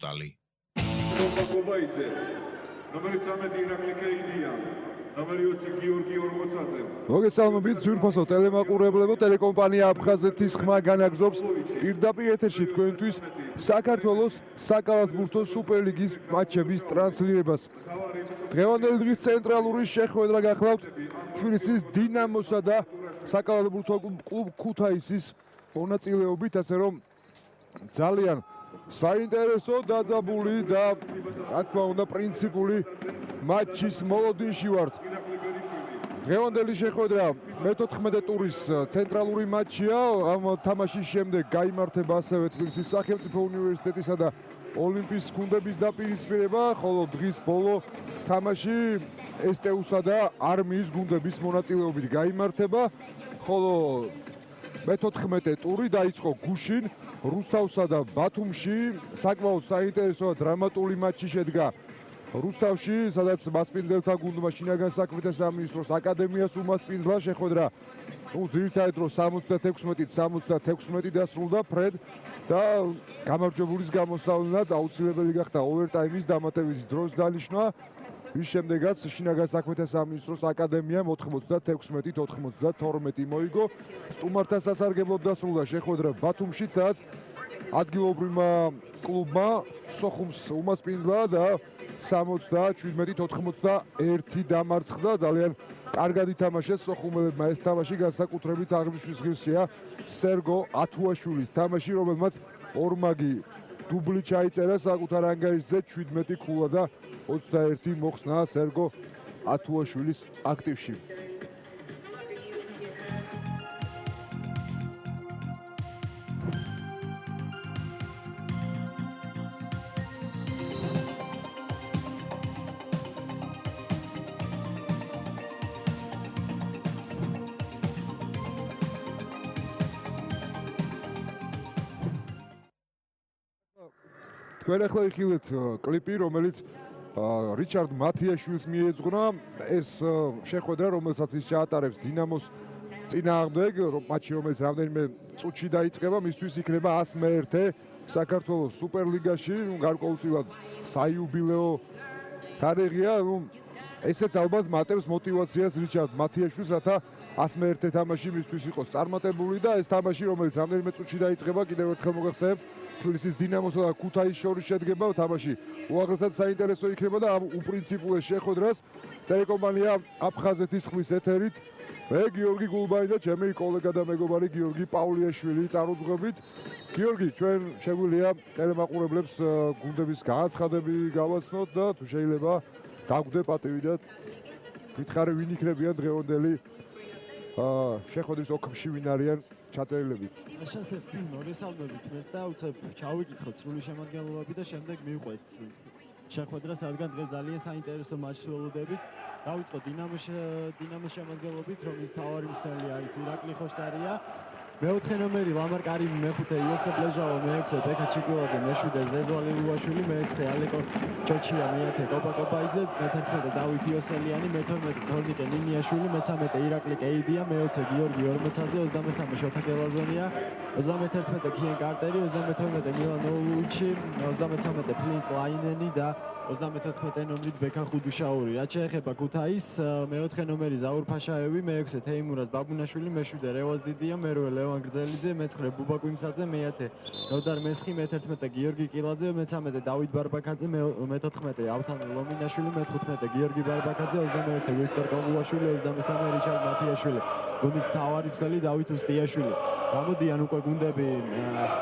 პორტალი. კობაიძე, ნომერი 13 ირაკლი კეიდია, ნომერი 20 გიორგი ორმოცაძე. მოგესალმებით ძვირფასო ტელემაყურებლებო, ტელეკომპანია აფხაზეთის ხმა განაგზობს პირდაპირ ეთერში თქვენთვის საქართველოს საკალათბურთო სუპერლიგის მატჩების ტრანსლირებას. დღევანდელი დღის ცენტრალური შეხვედრა გახლავთ თბილისის დინამოსა და საკალათბურთო კლუბ ქუთაისის მონაწილეობით, ასე რომ ძალიან საინტერესო, დაძაბული და რა თქმა უნდა პრინციპული მატჩის მოლოდინში ვართ. დღევანდელი შეხვედრა მე-14 ტურის ცენტრალური მატჩია. ამ თამაშის შემდეგ გაიმართება ასევე თბილისის სახელმწიფო უნივერსიტეტისა და ოლიმპის გუნდების დაპირისპირება, ხოლო დღის ბოლო თამაში STU-სა და არმიის გუნდების მონაწილეობით გაიმართება, ხოლო მე-14 ტური დაიწყო გუშინ რუსთავსა და ბათუმში. საკმაოდ საინტერესო და დრამატული მატჩი შედგა რუსთავში, სადაც მასპინძელთა გუნდმა შინაგან საქმეთა სამინისტროს აკადემიას უმასპინძლა. შეხვედრა ძირითადად რომ 76-76 დასრულდა ფრედ და გამარჯვებულის გამოსავლენად აუცილებელი გახდა ოვერტაიმის დამატებითი დროს დანიშნა. რის შემდეგაც შინაგან საქმეთა სამინისტროს აკადემიამ 96-92 მოიგო. სტუმართა სასარგებლოდ დასრულდა შეხვედრა ბათუმში, სადაც ადგილობრივმა კლუბმა სოხუმს უმასპინძლა და 77-91 დამარცხდა. ძალიან კარგად ითამაშეს სოხუმელებმა ეს თამაში, განსაკუთრებით აღნიშნვის ღირსია სერგო ათუაშვილის თამაში, რომელმაც ორმაგი დუბლი ჩაიწერა საკუთარ ანგარიშზე, 17 ქულა და 21 მოხსნა სერგო ათუაშვილის აქტივში. თქვენ ახლა იხილეთ კლიპი, რომელიც რიჩარდ მათიაშვილს მიეძღვნა. ეს შეხვედრა, რომელსაც ის ჩაატარებს დინამოს წინააღმდეგ, მატჩი, რომელიც რამდენიმე წუთში დაიწყება, მისთვის იქნება 101 საქართველოს სუპერლიგაში. გარკვეულწილად საიუბილეო თარიღია. ესეც ალბათ მატებს მოტივაციას რიჩარდ მათიაშვილს, რათა 101 თამაში მისთვის იყოს წარმატებული და ეს თამაში, რომელიც რამდენიმე წუთში დაიწყება, კიდევ ერთხელ მოგახსენებთ, თბილისის დინამოსა და ქუთაისის შორის შედგება. თამაში უაღრესად საინტერესო იქნება და ამ უპრინციპულეს შეხვედრას ტელეკომპანია აფხაზეთის ხმის ეთერით მე გიორგი გულბაი და ჩემი კოლეგა და მეგობარი გიორგი პავლიაშვილი წარუძღვებით. გიორგი, ჩვენ შეგვიძლია ტელემაყურებლებს გუნდების განაცხადები გავაცნოთ და თუ შეიძლება დაგვდე პატივი და გითხარი ვინ იქნებიან დღევანდელი შეხვედრის ოქში ვინ არიან ჩაწერილები. შესაძლოა მოგესალმებით მე და უცებ ჩავიკითხოთ სრული შემადგენლობები და შემდეგ მივყვეთ შეხვედრას, რადგან დღეს ძალიან საინტერესო მატჩს ველოდებით. დავიწყოთ დინამოს შემადგენლობით, რომლის მთავარი მსვლელი არის ირაკლი ხოშტარია, მეოთხე ნომერი ლამარ კარიმი, მეხუთე იოსებ ლეჟავო, მეექვსე ბექა ჩიკვილაძე, მეშვიდე ზეზვალი ლუაშვილი, მეეცხრე ალეკო ჩოჩია, მეათე კობაკობაიძე, მე-11 დავით იოსელიანი, მე-12 თორნიკე ნინიაშვილი, მე-13 ირაკლი კეიდია, მე-20 გიორგი ორმოცაძე, 23 შოთა გელაზონია, 31 ქიენ კარტერი, 32 მილან ოლუიჩი, 33 ფლინ კლაინენი და 34 ნომრით ბექა ხუდუშაური. რაც შეეხება ქუთაისს, მე-4 ნომერი ზაურ ფაშაევი, მე-6 თეიმურაზ ბაბუნაშვილი, მე-7 რევაზ დიდია, მე-8 ლევან გრძელიძე, მე-9 ბუბა კვიმცაძე, მე-10 ნოდარ მესხი, მე-11 გიორგი კილაძე, მე-13 დავით ბარბაკაძე, მე-14 ავთან ლომინაშვილი, მე-15 გიორგი ბარბაკაძე, 21 ვიქტორ გოგუაშვილი, 23 რიჩარდ მათიაშვილი. გუნდის მთავარი მსვლელი დავით უსტიაშვილი. გამოდიან უკვე გუნდები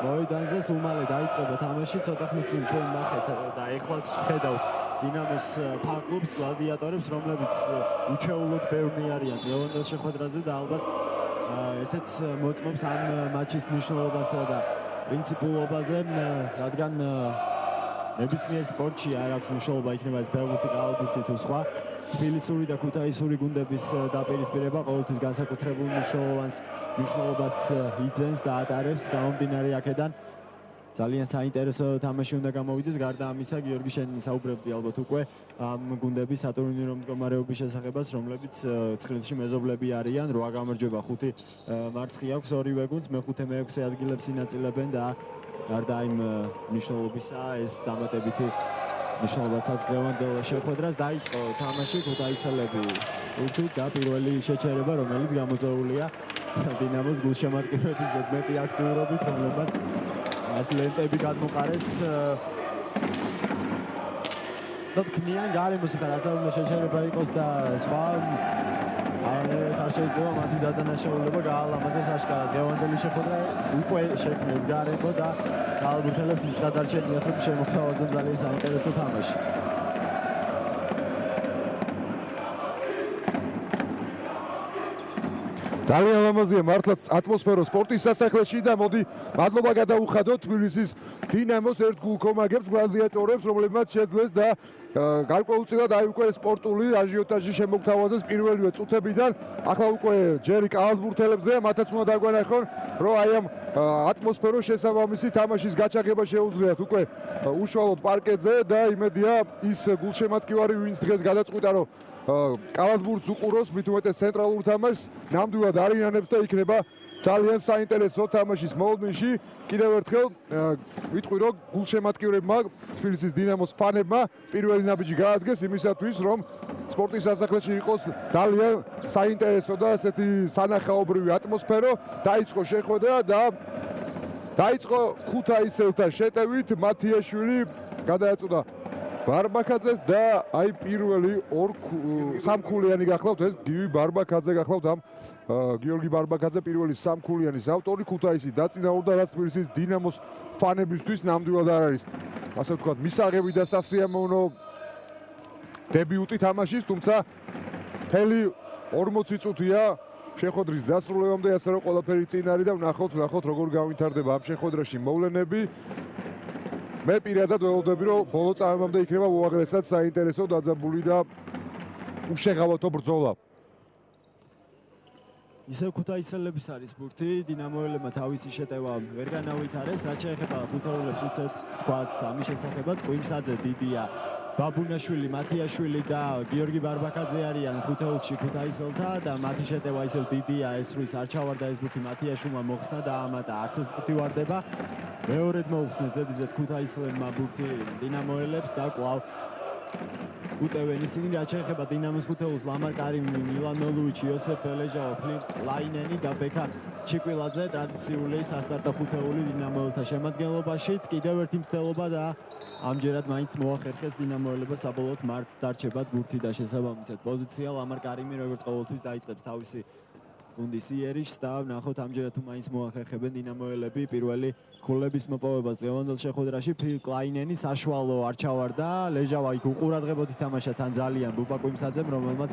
მოედანზე, სულ მალე დაიწყება თამაში, ცოტა ხნის წინ ჩვენ ნახეთ და ეხლაც ხედავთ დინამოს ფან-კლუბს, გლადიატორებს, რომლებიც უჩვეულოდ ბევრი არიან დღევანდელ შეხვედრაზე და ალბათ ესეც მოწმობს ამ მატჩის მნიშვნელობასა და პრინციპულობაზე, რადგან ნებისმიერ სპორტში არ აქვს მნიშვნელობა, იქნება ეს ფეხბურთი, კალათბურთი თუ სხვა. თბილისური და ქუთაისური გუნდების დაპირისპირება ყოველთვის განსაკუთრებულ მნიშვნელობას იძენს და ატარებს. გამომდინარე აქედან ძალიან საინტერესო თამაში უნდა გამოვიდეს. გარდა ამისა, გიორგი, შენ საუბრებდი ალბათ უკვე ამ გუნდების სატურნირო მდგომარეობის შესახებაც, რომლებიც ცხრილში მეზობლები არიან, 8 გამარჯვება, 5 მარცხი აქვს ორივე გუნდს, მე-5 მე-6 ადგილებს ინაწილებენ და გარდა იმ მნიშვნელობისა ეს დამატებითი მნიშვნელობაც აქვს დღევანდელ შეხვედრას. დაიწყო თამაში ქუთაისელები ურთით და პირველი შეჩერება რომელიც გამოწვეულია დინამოს გულშემატკივრების ზედმეტი აქტიურობით, რომლებმაც ეს ლენტები გადმოყარეს და თქმიან გარემოს ხა რაც არ უნდა შეჩერება იყოს და სხვა არანაირად არ შეიძლება მათი დადანაშაულება გაალამაზეს აშკარად. დღევანდელი შეხვედრა უკვე შექმნეს გარემო და გაალბურთელებს ის გადარჩენიათ რომ შემოგთავაზონ ძალიან საინტერესო თამაში. ძალიან ლამაზია მართლაც ატმოსფერო სპორტის სასახლეში და მოდი მადლობა გადაუხადოთ თბილისის დინამოს ერთ გულქომაგებს გლადიატორებს, რომლებმაც შეძლეს და გარკვეულწილად აი უკვე სპორტული აჟიოტაჟი შემოგთავაზეს პირველივე წუთებიდან. ახლა უკვე ჯერი კალათბურთელებზეა, მათაც უნდა დაგვანახონ, რომ აი ამ ატმოსფეროს შესაბამისი თამაშის გაჩაღება შეუძლიათ უკვე უშუალოდ პარკეტზე და იმედია ის გულშემატკივარი ვინც დღეს გადაწყვიტა რომ კალათბურთს უყუროს, მით უმეტეს ცენტრალურ თამაშს, ნამდვილად არიანებს და იქნება ძალიან საინტერესო თამაშის მოვლენში. კიდევ ერთხელ ვიტყვი რომ გულშემატკივრებმა თბილისის დინამოს ფანებმა პირველი ნაბიჯი გაადგეს იმისათვის რომ სპორტის სასახლეში იყოს ძალიან საინტერესო და ასეთი სანახაობრივი ატმოსფერო. დაიწყო შეხვედრა და დაიწყო ქუთაისელთა შეტევით მათიაშვილი გადააწუდა ბარბაკაძეს და აი პირველი სამქულიანი გახლავთ ეს გივი ბარბაკაძე გახლავთ ამ გიორგი ბარბაკაძე პირველი სამქულიანის ავტორი ქუთაისი დაწინაურდა რაც თბილისის დინამოს ფანებისთვის ნამდვილად არ არის ასე ვთქვათ მისაღები და სასიამოვნო დებიუტი თამაშის, თუმცა მთელი 40 წუთია შეხვედრის დასრულებამდე ასე რომ ყველაფერი წინ არის და ვნახოთ როგორ გავითარდება ამ შეხვედრაში მოვლენები. მე პირადად ველოდები რომ ბოლო წამებამდე იქნება უაღრესად საინტერესო დაძაბული და უშეღავათო ბრძოლა. ისევ ქუთაისელების არის ბურთი, დინამოელებმა თავისი შეტევა ვერ განავითარეს, რაც შეეხება ქუთაულებს უცებ თქვათ ამის შესახებაც კვიმსაძე დიდია ბაბუნაშვილი, მათიაშვილი და გიორგი ბარბაკაძე არიან ქუთაულში ქუთაისელთა და მათი შეტევა ისევ დიდია ესვრის არ ჩავარდა ეს ბურთი მათიაშვილმა მოხსნა და ამატა არც ეს ბურთი ვარდება. მეორედ მოუხსნეს ზედიზედ ქუთაისელებმა ბურთი დინამოელებს და კვლავ უტევენ ისინი რაც შეეხება დინამოს ქუთაულს ლამარ კარიმი, მილან მელუიჩი, იოსებ ბელეჟავა, ფილიპ ლაინენი და ბექა ჩიკვილაძე ტრადიციული სასტარტო ქუთაული დინამოელთა შემადგენლობაშიც კიდევ ერთი მცდელობა და ამჯერად მაინც მოახერხეს დინამოელებს საბოლოოდ მართ დარჩებათ ბურთი და შესაბამისად პოზიცია ლამარ კარიმი როგორც ყოველთვის დაიწყებს თავისი გუნდის იერიშს და ვნახოთ ამჯერად თუ მაინც მოახერხებენ დინამოელები პირველი ქულების მოპოვებას დღევანდელ შეხვედრაში. ფილიპ ლაინენი საშუალო არ ჩავარდა, ლეჟავა იქ უყურადღებოდ ითამაშა თან ძალიან ბუბა კვიმსაძემ, რომელმაც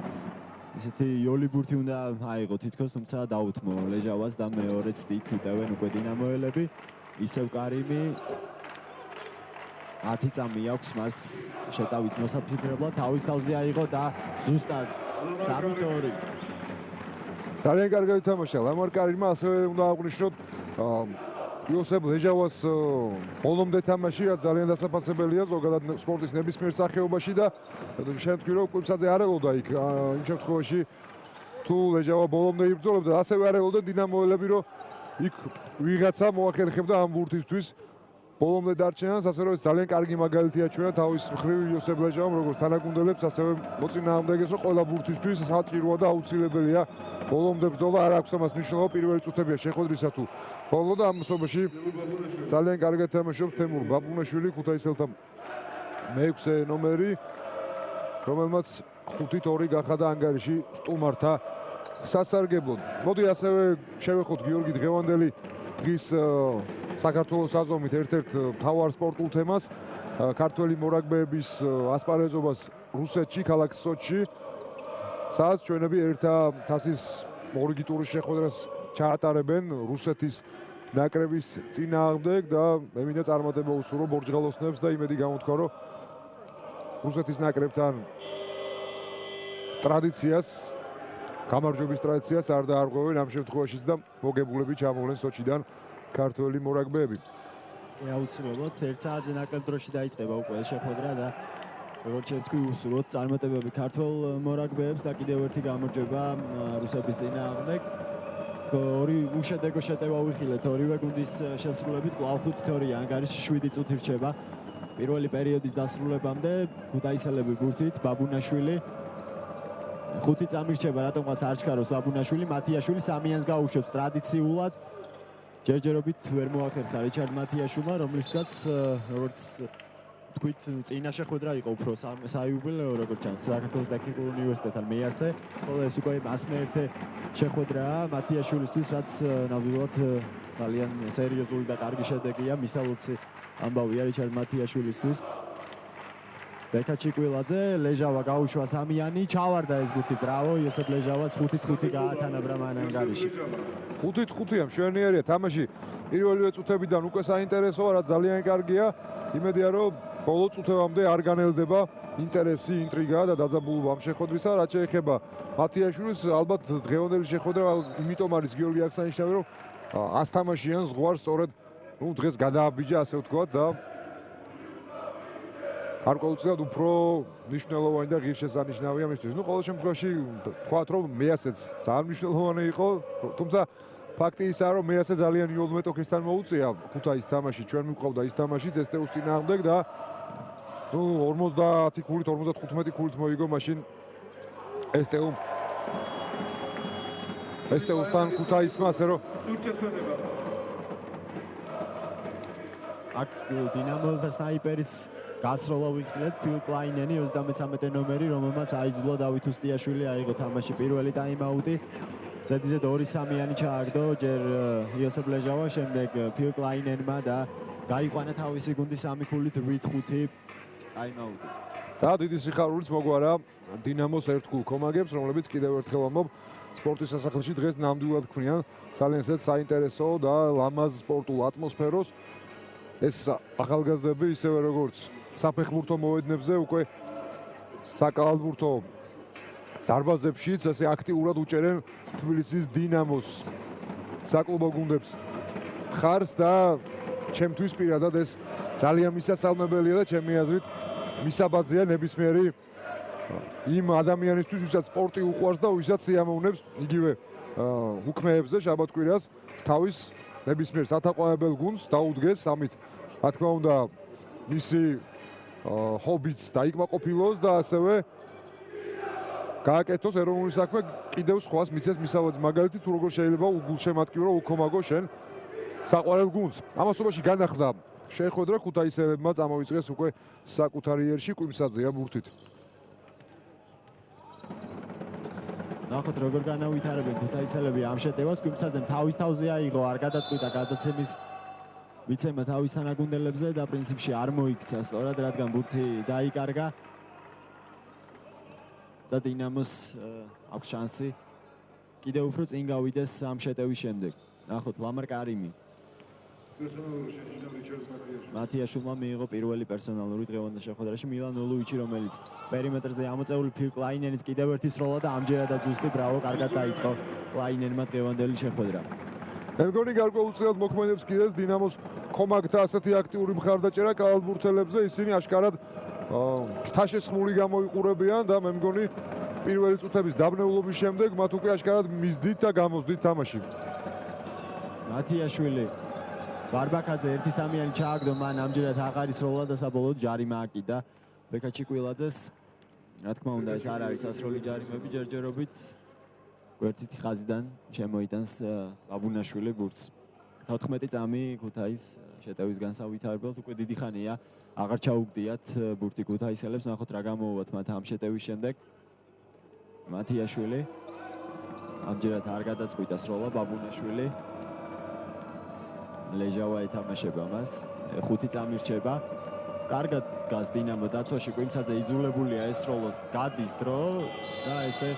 ისეთი იოლი ბურთი უნდა აიღო თითქოს, თუმცა დაუთმო ლეჟავას და მეორეც თით უტევენ უკვე დინამოელები. ისევ კარიმი 10 წამი აქვს მას შეტავის მოსაფიქრებლად, თავის თავზე აიღო და ზუსტად 3-2 ძალიან კარგი ითამაშა ლამარ კარიმმა, ასევე უნდა აღვნიშნოთ იოსებ ლეჟავას ბოლომდე თამაში, რაც ძალიან დასაფასებელია ზოგადად სპორტის ნებისმიერ სახეობაში და შევთქვი რომ კვიმსაძე არ ელოდა იქ იმ შემთხვევაში თუ ლეჟავა ბოლომდე იბრძოლებდა, ასევე არ ელოდა დინამოელები რომ იქ ვიღაცა მოახერხებდა ამ ბურთისთვის ბოლომდე დარჩენას, ასე რომ ეს ძალიან კარგი მაგალითია ჩვენა თავის მხრივ იოსებ ლეჟავამ როგორც თანაგუნდელებს, ასევე მოწინააღმდეგეს რომ ყველა ბურთისთვის საჭიროა და აუცილებელია ბოლომდე ბრძოლა, არ აქვს ამას მნიშვნელობა პირველი წუთებია შეხვედრისა თუ ბოლო და ამ მსოფლიოში ძალიან კარგად თამაშობს თემურ ბაბუნაშვილი ქუთაისელთა მეექვსე ნომერი, რომელმაც 5-2 გახადა ანგარიში სტუმართა სასარგებლოდ. მოდი ასევე შევეხოთ გიორგი დღევანდელი დღის საქართველოს საზომით ერთ-ერთ მთავარ სპორტულ თემას, ქართველი მორაგბეების ასპარეზობას რუსეთში, ქალაქ სოჩში, სადაც ჩვენები ერთა თასის ორგი ტურის შეხვედრას ჩაატარებენ რუსეთის ნაკრების წინააღმდეგ და მე მინდა წარმატება უსურვო ბორჯღალოსნებს და იმედი გამოთქვა, რომ რუსეთის ნაკრებთან ტრადიციას, გამარჯვების ტრადიციას არ დაარღვევენ ამ შემთხვევაშიც და მოგებულები ჩამოვლენ სოჩიდან ქართველი მორაგბეები. აუცილებლად 1 საათზე ნაკლებ დროში დაიწყება უკვე ეს შეხვედრა და როგორც შევთქვი უსურვოთ წარმატებები ქართველ მორაგბეებს და კიდევ ერთი გამარჯვება რუსების წინააღმდეგ. ორი უშედეგო შეტევა ვიხილეთ ორივე გუნდის შესრულებით, კვლავ 5-2 ანგარიში 7 წუთი რჩება. პირველი პერიოდის დასრულებამდე ქუთაისელები ბურთით, ბაბუნაშვილი 5 წამი რჩება, რატომღაც არ ჩქაროს ბაბუნაშვილი, მათიაშვილი სამიანს გაუშვებს ტრადიციულად. ჯერჯერობით ვერ მოახერხა რიჩარდ მათიაშვილმა, რომლისთვისაც როგორც თქვით, წინა შეხვედრა იყო უფრო საიუბილეო, როგორც ჩანს, საქართველოს ტექნიკურ უნივერსიტეტთან მეასე, ხოლო ეს უკვე მასმეერთე შეხვედრაა მათიაშვილისთვის, რაც ნამდვილად ძალიან სერიოზული და კარგი შედეგია, მისალოცი ამბავია რიჩარდ მათიაშვილისთვის. ბექა ჩიკვილაძე, ლეჟავა გაუშვა სამიანი, ჩავარდა ეს ბურთი, ბრავო, იოსებ ლეჟავას 5-5 გაათანაბრა მან ანგარიში. 5-5-ია, მშვენიერია თამაში. პირველივე წუთებიდან უკვე საინტერესოა, რაც ძალიან კარგია. იმედია, რომ ბოლო წუთებამდე არ განელდება ინტერესი, ინტრიგა და დაძაბულობა ამ შეხვედრისა, რაც შეეხება მათიაშვილის, ალბათ დღევანდელი შეხვედრა იმიტომ არის გიორგი აღსანიშნავი, რომ 100 თამაშიან ზღვარს სწორედ დღეს გადააბიჯა, ასე ვთქვათ და გარკვეულწილად უფრო მნიშვნელოვანი და ღირსშესანიშნავია მისთვის. ყოველ შემთხვევაში ვთქვათ, რომ მეასეც ძალიან მნიშვნელოვანი იყო, თუმცა ფაქტი ისაა, რომ მეასე ძალიან იოლ მეტოქისთან მოუწია ქუთაისის თამაში, ჩვენ მივყავდა ის თამაშიც STU-ს წინააღმდეგ და 50 ქულით, 55 ქულით მოიგო მაშინ STU-სთან ქუთაისმა, ასე რომ სურჩესვენება. აქ დინამოთა სნაიპერის გასროლა ვიხილეთ, ფილ კლაინენი 33 ნომერი, რომელმაც აიძულა დავით უსტიაშვილი აიღო თამაში პირველი ტაიმაუტი. ზედიზედ 2-3-იანი ჩააგდო ჯერ იოსებ ლეჟავა, შემდეგ ფილ კლაინენმა და გაიყვანა თავისი გუნდი 3 ქულით 8-5 ტაიმაუტი. და დიდი სიხარულით მოგვარა დინამოს ერთგულ კომაგებს, რომლებიც კიდევ ერთხელ ამბობ, სპორტის სასახლეში დღეს ნამდვილად ქმნიან ძალიან საინტერესო და ლამაზ სპორტულ ატმოსფეროს. ეს ახალგაზრდები ისევე როგორც საფეხბურთო მოედნებზე უკვე საკალათბურთო დარბაზებშიც ასე აქტიურად უჭერენ თბილისის დინამოს საკლუბო გუნდებს ხარს და ჩემთვის პირადად ეს ძალიან მისასალმებელია და ჩემი აზრით მისაბაძეა ნებისმიერი იმ ადამიანისთვის, ვისაც სპორტი უყვარს და ვისაც სიამოვნებს იგივე უქმეებზე შაბათ-კვირას თავის ნებისმიერ სათაყვანებელ გუნდს დაუდგეს, ამით რა თქმა უნდა მისი ჰობიც დაიკმაყოფილოს და ასევე გააკეთოს ეროვნული საქმე კიდევ სხვას მიცეს მისავაძე მაგალითად თუ როგორ შეიძლება უგულშემატკივრო უკომაგო შენ საყვარელ გუნდს. ამასობაში განახლდა შეხვედრა ქუთაისელებმა წამოვიწყეს უკვე საკუთარი ერში კვიმსაძეა ბურთით. ნახოთ როგორ განავითარებენ ქუთაისელები ამ შეტევას, კვიმსაძემ თავის თავზე აიღო, არ გადაწყვიტა გადაცემის ვიცემა თავის თანაგუნდელებზე და პრინციპში არ მოიქცა სწორად, რადგან ბურთი დაიკარგა. და დინამოს აქვს შანსი კიდევ უფრო წინ გავიდეს ამ შეტევის შემდეგ. ნახოთ ლამარ კარიმი. მათიაშვილმა მიიღო პირველი პერსონალური დღევანდელ შეხვედრაში მილან ოლუიჩი, რომელიც პერიმეტრზე ამოწეული ფილ კლაინენის კიდევ ერთი სროლა და ამჯერადაც ზუსტი ბრავო კარგად დაიწყო კლაინენმა დღევანდელი შეხვედრა. მე მგონი გარკვეულწილად მოქმედებს კიდეც დინამოს კომაგთა ასეთი აქტიური მხარდაჭერა კალათბურთელებზე, ისინი აშკარად შთაშესხმული გამოიყურებიან და მე მგონი პირველი წუთების დაბნეულობის შემდეგ მათ უკვე აშკარად მისდით და გამოსდით თამაში. მათიაშვილი ბარბაკაძე 1-3-იანი ჩააგდო, მან ამჯერად აღარი სროლა და საბოლოოდ ჯარიმა აკიდა ბექა ჩიკვილაძეს. რა თქმა უნდა, ეს არ არის სასროლი ჯარიმები, ჯერჯერობით გვერდითი ხაზიდან შემოიტანს ბაბუნაშვილი ბურთს. 14 წამი ქუთაის შეტევის განსავითარებლად უკვე დიდი ხანია აღარ ჩაუგდიათ ბურთი ქუთაისელებს. ნახოთ რა გამოუვათ მათ ამ შეტევის შემდეგ. მათიაშვილი ამჯერად არ გადაწყვიტა სროლა, ბაბუნაშვილი ლეჟავა ეთამაშება მას, 5 წამი რჩება. კარგად დგას დინამო დაცვაში, კვიმცაძე იძულებულია ეს სროლოს გადის დრო და ესე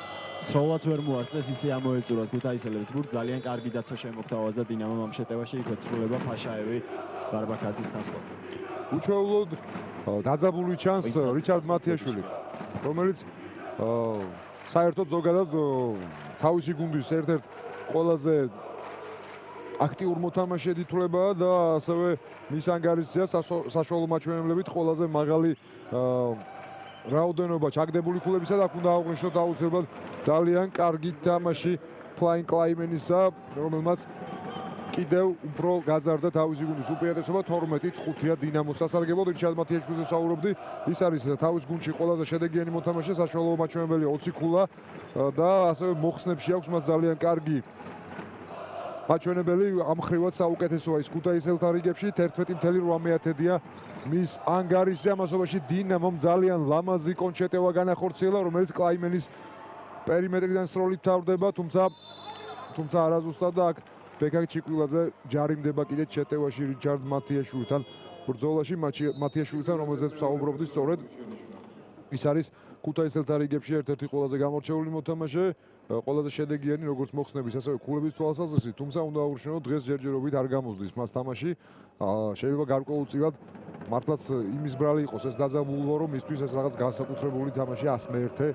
სროლაც ვერ მოასწრეს, ისე ამოეწურათ ქუთაისელებს ბურთს. ძალიან კარგი დაცვა შემოგთავაზა დინამომ ამ შეტევაში, იქ ეცრულება ფაშაევი ბარბაკაძის ნაცვლად. უჩვეულოდ დაძაბული ჩანს რიჩარდ მათიაშვილი, რომელიც საერთოდ ზოგადად თავისი გუნდის ერთ-ერთ ყველაზე აქტიურ მოთამაშედ ითვლება და ასევე მის ანგარიშია საშუალო მაჩვენებლებით ყველაზე მაღალი რაოდენობა ჩაგდებული ქულებისა და აქ უნდა აღვნიშნოთ აუცილებლად ძალიან კარგი თამაში კლაინ კლაიმენისა, რომელმაც კიდევ უფრო გაზარდა თავისი გუნდის უპირატესობა 12-5-ია დინამოს სასარგებლოდ. რიჩარდ მათიაშვილზე საუბრობდი, ის არის თავის გუნდში ყველაზე შედეგიანი მოთამაშე, საშუალო მაჩვენებელი 20 ქულა და ასევე მოხსნებში აქვს მას ძალიან კარგი მაჩვენებელი, ამ ხრივაც საუკეთესოა ის ქუთაისელთა რიგებში, 11.8-დია მის ანგარიშზე. ამასობაში დინამომ ძალიან ლამაზი კონჩეტევა განახორციელა, რომელიც კლაიმენის პერიმეტრიდან სროლით თავდება, თუმცა არაზუსტად და აქ ბეკა ჩიკვილაძე ჯარიმდება კიდე ჩეტევაში რიჩარდ მათიაშვილთან ბრძოლაში, მათიაშვილთან, რომელზეც ვსაუბრობდი, სწორედ ის არის ქუთაისელთა რიგებში ერთ-ერთი ყველაზე გამორჩეული მოთამაშე, ყველაზე შედეგიანი როგორც მოხსნების, ასევე ქულების თვალსაზრისით, თუმცა უნდა აურჩნევოთ, დღეს ჯერჯერობით არ გამოსდის მას თამაში. შეიძლება გარკვეულწილად მართლაც იმის ბრალი იყოს ეს დაძაბულვა, რომ მისთვის ეს რაღაც განსაკუთრებული თამაში 101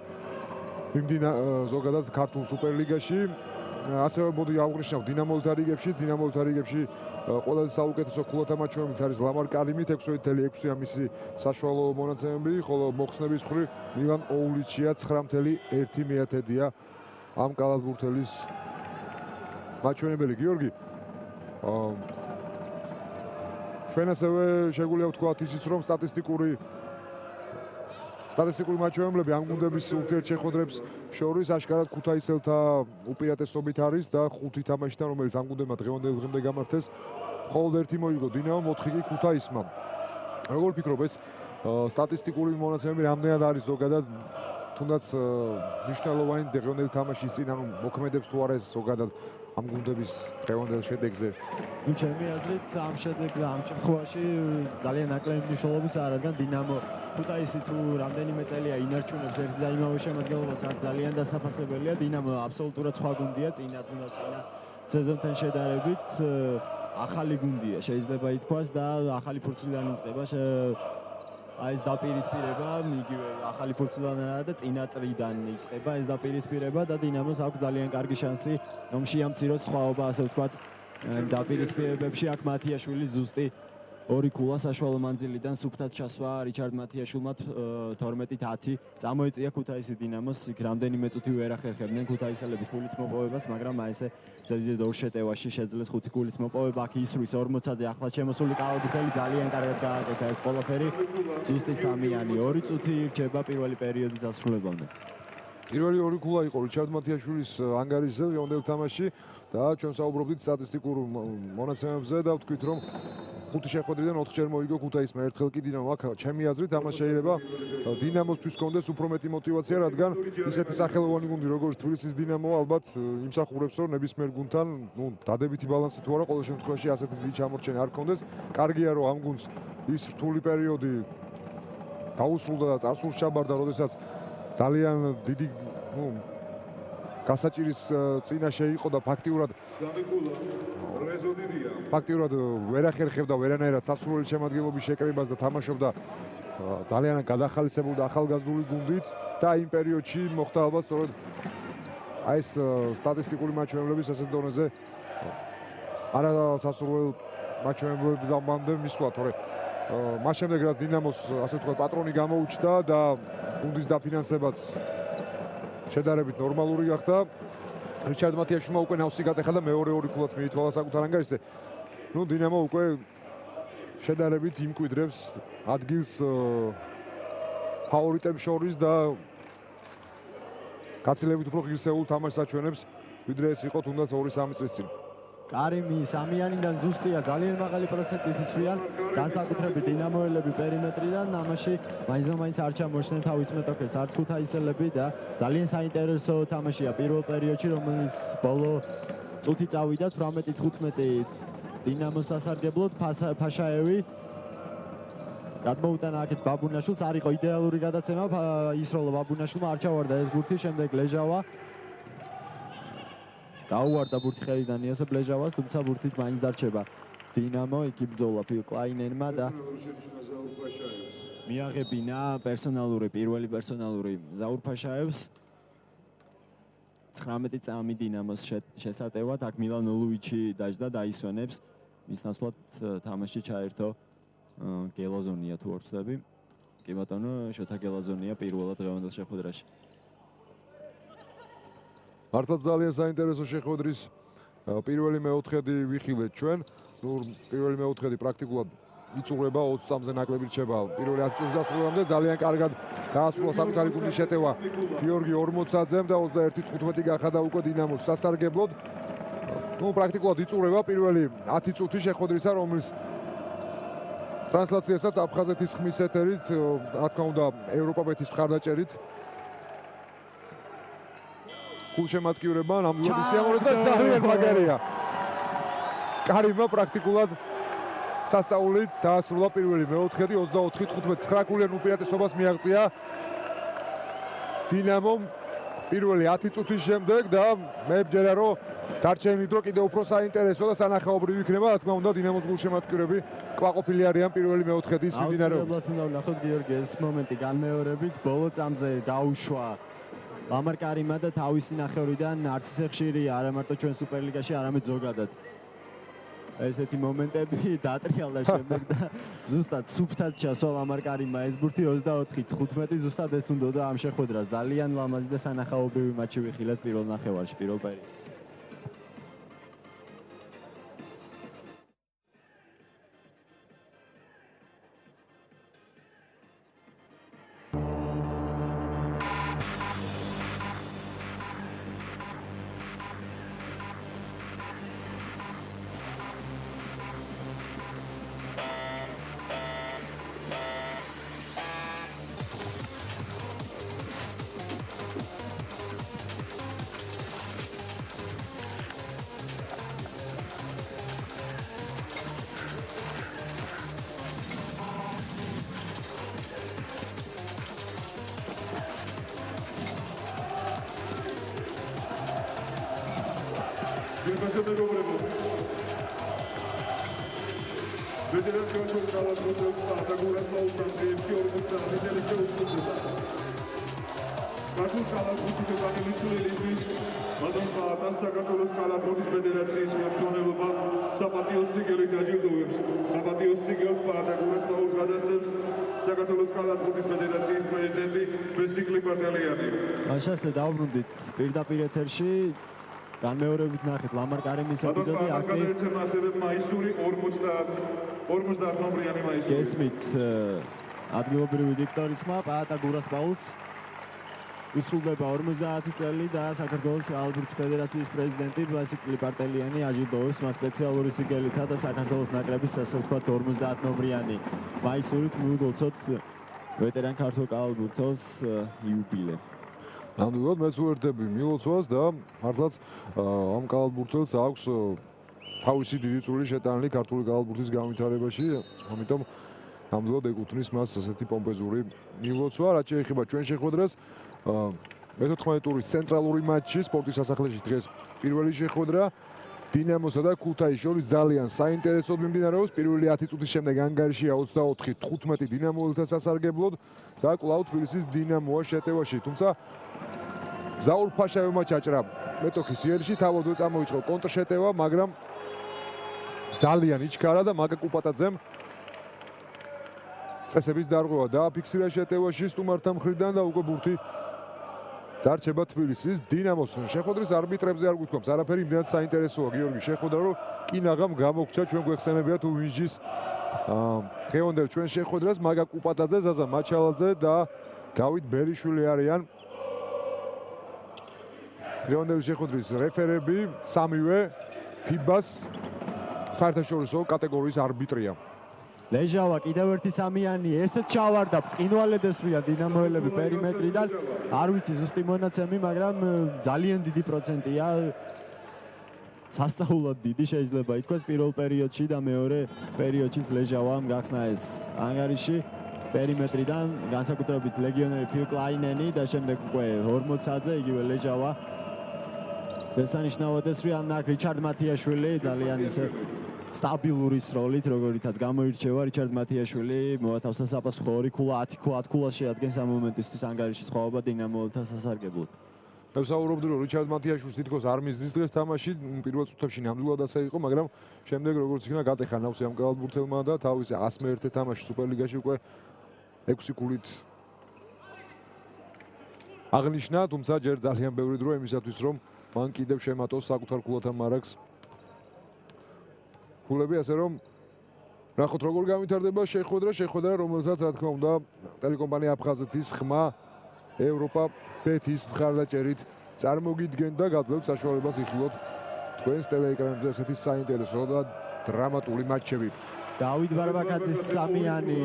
მიმდინა ზოგადად ქართულ სუპერლიგაში. ასევე მოდი აღვნიშნავ დინამოელთა რიგებში ყველაზე საუკეთესო ქულათა მაჩვენებლით არის ლამარ კარიმით 6.6 ამისი საშუალო მონაცემები, ხოლო მოხსნების მხრივ მილან ოულიჩია 9.1-დია ამ კალათბურთელის მაჩვენებელი. გიორგი, ჩვენ ასევე შეგვიძლია ვთქვათ ისიც, რომ სტატისტიკური მაჩვენებლები ამ გუნდების ურთიერთშეხვედრებს შორის აშკარად ქუთაისელთა უპირატესობით არის და 5 თამაშიდან, რომელიც ამ გუნდებმა დღევანდელ გამართეს, მხოლოდ 1 მოიგო დინამომ, 4 კი ქუთაისმა. როგორ ფიქრობ, ეს სტატისტიკური მონაცემები რამდენად არის ზოგადად თუნდაც მნიშვნელოვანი დღევანდელი თამაშის წინ, ანუ მოქმედებს თუ არა ეს ზოგადად ამ გუნდების დღევანდელ შედეგზე? ნუ ჩემი აზრით ამ შემთხვევაში ძალიან ნაკლები მნიშვნელობის არ არის და დინამო ქუთაისი თუ რამდენიმე წელია ინარჩუნებს ერთ და იმავე შემადგენლობას, რაც ძალიან დასაფასებელია. დინამო აბსოლუტურად სხვა გუნდია, წინა სეზონთან შედარებით ახალი გუნდია, შეიძლება ითქვას და ახალი ფურცლიდან იწყება აი ეს დაპირისპირება, იგივე ახალი ფურცლიდან და წინა წრიდან იწყება ეს დაპირისპირება და დინამოს აქვს ძალიან კარგი შანსი, რომ შეამციროს სხვაობა, ასე ვთქვათ, დაპირისპირებებში. აქ მათიაშვილის ზუსტი 2 ქულა საშუალო მანძილიდან სუფთად ჩასვა რიჩარდ მათიაშვილმა 12-10 წამოეწია ქუთაისი დინამოს. იქ რამდენიმე წუთი ვერ ახერხებდნენ ქუთაისელები ქულის მოპოვებას, მაგრამ აი ესე ზედიზედ ორ შეტევაში შეძლეს 5 ქულის მოპოვება. აქ ისრვის 40-ზე ახლა შემოსული კალათბურთელი ძალიან კარგად გააკეთა ეს ყველაფერი. ზუსტი 3-იანი 2 წუთი ირჩება პირველი პერიოდის დასრულებამდე. პირველი 2 ქულა იყო რიჩარდ მათიაშვილის ანგარიშზე დღევანდელ თამაში და ჩვენ საუბრობდით სტატისტიკურ მონაცემებზე და ვთქვით, რომ 5 შეხვედრიდან 4-ჯერ მოიგო ქუთაისმა, ერთხელ კი დინამო. აქ ჩემი აზრით ამას შეიძლება დინამოსთვის კონდეს უფრო მეტი мотиваცია, რადგან ისეთი სახელოვანი გუნდი როგორც თბილისის დინამო ალბათ იმსახურებს, რომ ნებისმიერ გუნდთან, დადებითი ბალანსი თუ არა, ყოველ შემთხვევაში ასეთი დიდი ჩამორჩენა არ კონდეს. კარგია, რომ ამ გუნდს ის რთული პერიოდი დაუსრულდა და წარსულს ჩაბარდა, როდესაც ძალიან დიდი გასაჭირის წინაშე იყო და ფაქტიურად ვერ ახერხებდა ვერანაირად სასურველი შემადგენლობის შეკრებას და თამაშობდა ძალიან გადახალისებულ და ახალგაზრდული გუნდით და იმ პერიოდში მოხდა ალბათ სწორედ აი ეს სტატისტიკური მაჩვენებლების ასეთ დონეზე არა სასურველ მაჩვენებლების ამბამდე მისვლა, თორე მას შემდეგ რაც დინამოს ასე ვთქვათ პატრონი გამოუჩნდა და გუნდის დაფინანსებაც შედარებით ნორმალური გახდა. რიჩარდ მათიაშვილმა უკვე ნავსი გატეხა და მეორე 2 ქულაც მიითვალა საკუთარ ანგარიშზე. დინამო უკვე შედარებით იმკვიდრებს ადგილს ფავორიტებს შორის და გაცილებით უფრო ღირსეულ თამაშს აჩვენებს, ვიდრე ეს იყო თუნდაც 2-3 წლის წინ. კარიმი 3-იანიდან ზუსტია, ძალიან მაღალი პროცენტით იცვლიან განსაკუთრებით დინამოელები პერიმეტრიდან. ამაში მაინც არ ჩამორჩნენ თავის მეტოქეს არც ქუთაისელები და ძალიან საინტერესო თამაშია პირველ პერიოდში, რომელიც ბოლო წუთი წავიდა 18-15 დინამოს სასარგებლოდ. ფაშაევი გადმოუტანა აქეთ ბაბუნაშვილს, არ იყო იდეალური გადაცემა, ისროლა ბაბუნაშვილმა, არ ჩავარდა ეს ბურთი, შემდეგ ლეჟავა გაუვარდა ბურთი ხელიდან იოსებ ლეჟავას, თუმცა ბურთით მაინც დარჩება დინამო. იქ იბრძოლა ფილ კლაინენმა და მიაღებინა პირველი პერსონალური ზაურ ფაშაევს. 19 წამი დინამოს შესატევად, აქ მილან ოლუიჩი დაჯდა დაისვენებს. მის ნაცვლად თამაშში ჩაერთო გელაზონია თუ არ ვცდები. კი ბატონო, შოთა გელაზონია პირველად დღევანდელ შეხვედრაში. მართლაც ძალიან საინტერესო შეხვედრის პირველი მეოთხედი ვიხილეთ ჩვენ. ნუ პირველი მეოთხედი პრაქტიკულად იწურება 20 წამზე ნაკლები რჩება. პირველი 10 წუთის დასრულამდე ძალიან კარგად დაასრულა საკუთარი გუნდის შეტევა გიორგი ორმოცაძემ და 21-15 გახადა უკვე დინამოს სასარგებლოდ. ნუ პრაქტიკულად იწურება პირველი 10 წუთი შეხვედრისა, რომლის ტრანსლაციასაც აფხაზეთის ხმის ეთერით, რა თქმა უნდა, ევროპაბეთის მხარდაჭერით გულშემატკივრება ნამდვილად სიამოვნებდა და ძალიან მაგარია. კარიმა პრაქტიკულად სასწაულით დაასრულა პირველი მეოთხედი 24-15 9 გულიან უპირატესობას მიაღწია დინამომ პირველი 10 წუთის შემდეგ და მე ვჯერა რომ დარჩენილი დრო კიდევ უფრო საინტერესო და სანახაობრივი იქნება, რა თქმა უნდა, დინამოს გულშემატკივრები კვაყოფილი არიან პირველი მეოთხედის მიმდინარეობით. აუცილებლად უნდა ვნახოთ გიორგი ეს მომენტი განმეორებით, ბოლო წამზე დაუშვა ლამარ კარიმა და თავისი ნახევრიდან არც ისე ხშირია არა მარტო ჩვენ სუპერლიგაში, არამედ ზოგადად. ესეთი მომენტები დაატრიალდა შემდეგ და ზუსტად სუფთად ჩასვა ლამარ კარიმა ეს ბურთი 24-15 ზუსტად ეს უნდოდა ამ შეხვედრას. ძალიან ლამაზი და სანახაობრივი მატჩი ვიხილეთ პირველ ნახევარში, პირველ პერიოდში. მაშასე დავბრუნდით პირდაპირ ეთერში განმეორებით ნახეთ ლამარ კარიმის ეპიზოდი აქ მაისური 50 ნომრიანი მაისური გესმით ადგილობრივი დიქტორის ხმა პაატა გურასპაულს უსრულდება 50 წელი და საქართველოს ალბურთის ფედერაციის პრეზიდენტი ვასილი პარტელიანი აჯილდოვებს მას სპეციალური სიგელითა და საქართველოს ნაკრების ასე ვთქვათ 50 ნომრიანი მაისურით მიუგოლცოთ ვეტერან ქართულ კალათბურთელს იუბილე. ნამდვილად მეც უერთდები მილოცვას და მართლაც ამ კალათბურთელს აქვს თავისი დიდი წვლილი შეტანილი ქართული კალათბურთის განვითარებაში, ამიტომ ნამდვილად ეკუთვნის მას ასეთი პომპეზური მილოცვა. რაც შეეხება ჩვენ შეხვედრას, მე-14 ტურის ცენტრალური მატჩი სპორტის სასახლეში დღეს პირველი შეხვედრა დინამოსა და ქუთაისის შორის ძალიან საინტერესოდ მიმდინარეობს. პირველი 10 წუთის შემდეგ ანგარიშია 24-15 დინამოელთა სასარგებლოდ და კვლავ თბილისის დინამოა შეტევაში, თუმცა ზაურ ფაშაევმა ჩაჭრა მეტოქის იერში, თავადვე წამოიწყო კონტრშეტევა, მაგრამ ძალიან იჩქარა და მაგა კუპატაძემ წესების დარღვევა დააფიქსირა შეტევაში სტუმართა მხრიდან და უკვე ბურთი დარჩება თბილისის დინამოს. შეხვედრის არბიტრებზე არ გვითქვამს არაფერი, იმდენად საინტერესოა გიორგი შეხვედრა, რომ კინაღამ გამოგჩა ჩვენ გვეხსენებიათ უვინჯის დღევანდელ ჩვენ შეხვედრას მაგა კუპატაძე, ზაზა მაჩალაძე და დავით ბერიშვილი არიან დღევანდელი შეხვედრის რეფერები, სამივე ფიბას საერთაშორისო კატეგორიის არბიტრია. ლეჟავა კიდევ ერთი სამიანი, ესეც ჩავარდა ბრწყინვალედ ესვრია დინამოელები პერიმეტრიდან. არ ვიცი ზუსტი მონაცემი, მაგრამ ძალიან დიდი პროცენტია. სასწაულად დიდი შეიძლება ითქვას პირველ პერიოდში და მეორე პერიოდშიც ლეჟავამ გახსნა ეს ანგარიში პერიმეტრიდან, განსაკუთრებით ლეგიონერი ფილ კლაინენი და შემდეგ უკვე 40-ზე იგივე ლეჟავა. შესანიშნავად ესვრიან აქ რიჩარდ მათიაშვილი ძალიან ისე სტაბილური სროლით, როგორითაც გამოირჩევა რიჩარდ მათიაშვილი, მოათავსა საპასუხო ორი ქულა 10 ქულას შეადგენს ამ მომენტისთვის ანგარიშის ხვაობა დინამოელთა სასარგებლოდ. მე ვსაუბრობდი რომ რიჩარდ მათიაშვილს თითქოს არ მისდის დღეს თამაში, პირველ წუთებში ნამდვილად ასე იყო, მაგრამ შემდეგ როგორც იქნა გატეხა ნავსი ამ კალათბურთელმა და თავისი 101 თამაში სუპერლიგაში უკვე 6 ქულით აღნიშნა, თუმცა ჯერ ძალიან ბევრი დრო იმისათვის რომ მან კიდევ შემატოს საკუთარ ქულათა მარაგს. ქულები ასე რომ ნახოთ როგორ გამვითარდება შეხვედრა, რომელსაც რა თქმა უნდა ტელეკომპანია აფხაზეთის ხმა ევროპა ბეთის მხარდაჭერით წარმოგიდგენდა, გაძლევთ საშუალებას იხილოთ თქვენს ტელეეკრანებზე ესეთი საინტერესო და დრამატული მატჩები. დავით ბარბაკაძის სამიანი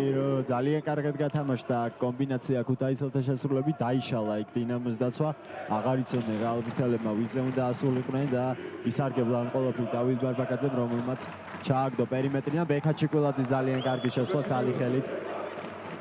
ძალიან კარგად გათამაშდა კომბინაცია ქუთაისელთა შესრულებით დაიშალა იქ დინამოს დაცვა აღარ იცოდნენ რეალბირთელებმა ვიზე უნდა ასულიყვნენ და ისარგებლა ამ ყველაფრით დავით ბარბაკაძემ რომელმაც ჩააგდო პერიმეტრიდან ბექა ჩიკვილაძის ძალიან კარგი შესვლა ცალი ხელით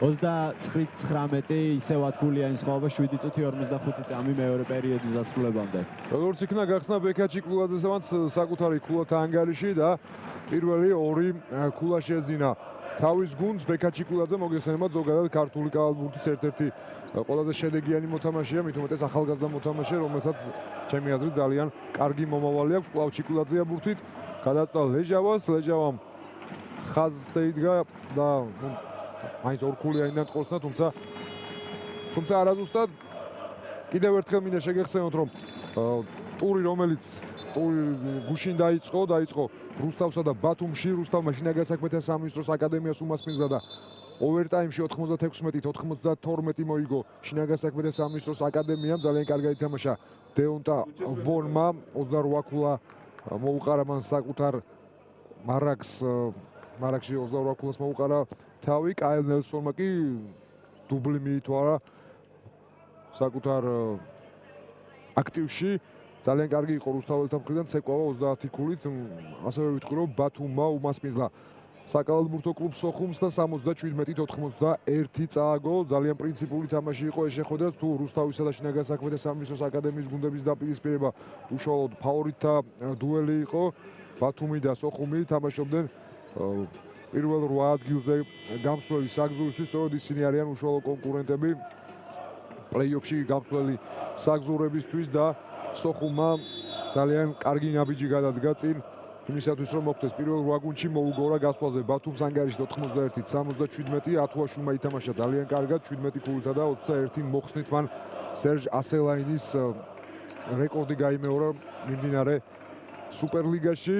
29-19 ისევ ათგულიანი სხვაობა 7 წუთი 45 წამი მეორე პერიოდის დასრულებამდე. როგორც იქნა გახსნა ბექა ჩიკვილაძესამაც საკუთარი ქულათა ანგარიში და პირველი ორი ქულა შეძინა თავის გუნდს. ბექა ჩიკვილაძე მოგესალმებით ზოგადად ქართული კალათბურთის ერთ-ერთი ყველაზე შედეგიანი მოთამაშეა, მით უმეტეს ახალგაზრდა მოთამაშე, რომელსაც ჩემი აზრით ძალიან კარგი მომავალი აქვს. კვლავ ჩიკვილაძეა ბურთით, გადაწვა ლეჟავას, ლეჟავამ ხაზზე იდგა და მაინც ორქულიანიდან ტყორცნა, თუმცა არაზუსტად კიდევ ერთხელ მინდა შეგეხსენოთ, რომ ტური რომელიც გუშინ დაიწყო რუსთავსა და ბათუმში, რუსთავმა შინაგან საქმეთა სამინისტროს აკადემიას უმასპინძლა და ოვერტაიმში 96-92 მოიგო შინაგან საქმეთა სამინისტროს აკადემიამ, ძალიან კარგად ითამაშა დეონტა ვონმა, 28 ქულა მოუყარა მან საკუთარ მარაგში 28 ქულას მოუყარა თავი, კაილ ნელსონმა კი დუბლი მიითვარა საკუთარ აქტივში. ძალიან კარგი იყო რუსთაველთა მხრიდან ცეკვავა 30 ქულით, ასევე ვიტყვი რომ ბათუმმა უმასპინძლა საკალათბურთო კლუბ სოხუმს და 77-91 წააგო. ძალიან პრინციპული თამაში იყო ეს შეხვედრა, თუ რუსთავისა და შინაგან საქმეთა სამინისტროს აკადემიის გუნდების დაპირისპირება უშუალოდ ფავორიტთა დუელი იყო. ბათუმი და სოხუმი თამაშობდნენ პირველ 8 ადგილზე გამსვლელი საგზურისთვის, სწორედ ისინი არიან უშუალო კონკურენტები პლეი-ოფში გამსვლელი საგზურებისთვის და სოხუმმა ძალიან კარგი ნაბიჯი გადადგა წინ იმისათვის რომ მოხდეს პირველ 8 გუნდში მოუგორა გასვლაზე ბათუმს ანგარიშით 91-77 ათუაშვილმა ითამაშა ძალიან კარგად 17 ქულითა და 21 მოხსნით მან სერჟ ასელაინის რეკორდი გაიმეორა მიმდინარე სუპერლიგაში.